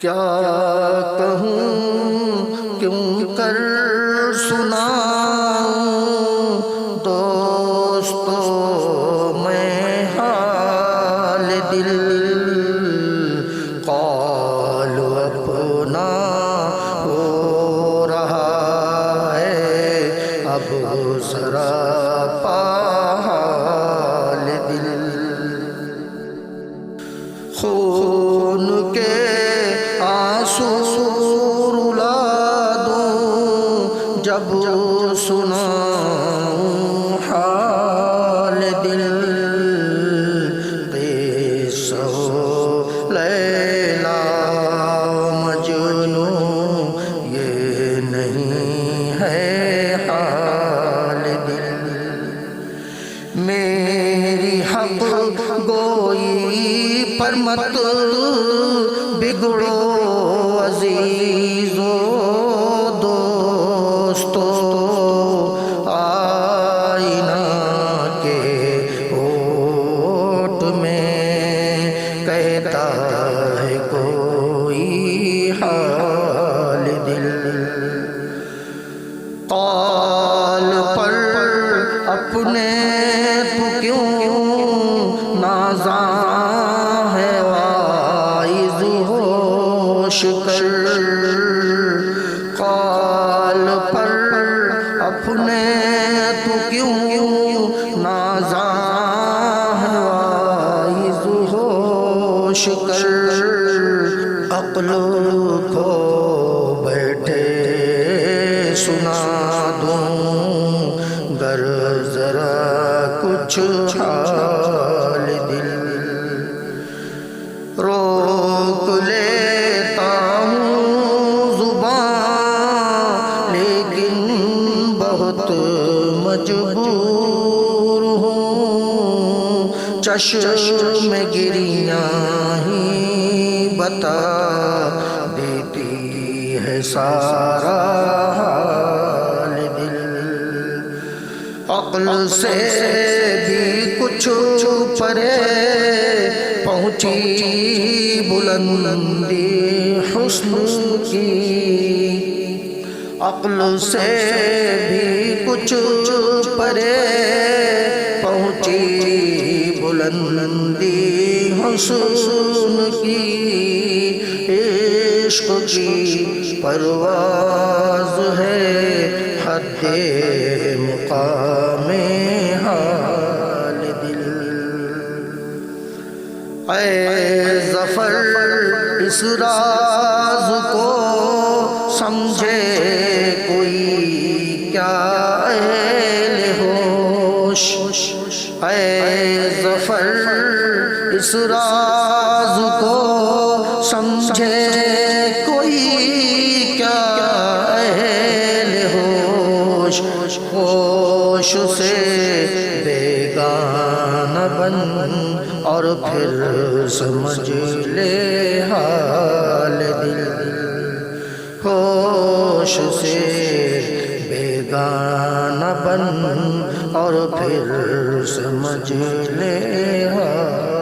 کیا کہوں کیوں کر سناؤں دوستو میں حال دل، قول اپنا ہو رہا ہے اب ذرا حال دل، خون کے آنسو رلا دوں جب سناؤں حال دل، قصہ لیلا مجنوں یہ نہیں ہے حال دل، میری حق گوئی پر مت بگڑو عزیزو دوستو، آئینہ کے ہوٹ میں کہتا ہے کوئی حال دل، قال پر اپنے تو کیوں نازاں ہے واعظ ہوش کر، قال پر اپنے تو کیوں نازاں ہے واعظ ہوش کر، عقل کھو بیٹھے سنا دوں گر ذرا کچھ حال دل، روک لیتا ہوں زبان لیکن بہت مجبور ہوں، چشم گریاں ہی بتا دیتی ہے سارا حال دل، عقل سے بھی کچھ پرے پہنچی بلندی حسن کی، عقل سے بھی کچھ پرے پہنچی بلندی حسن کی، عشق کی پرواز ہے حد مقام حال دل، اے ظفر اس راز کو سمجھے کوئی کیا اہل ہوش، اے ظفر اس راز کو سمجھے کوئی کیا اہل ہوش، ہوش سے بیگانہ بن اور پھر سمجھ لے حال دل، ہوش سے بیگانہ بن اور پھر سمجھ لے حال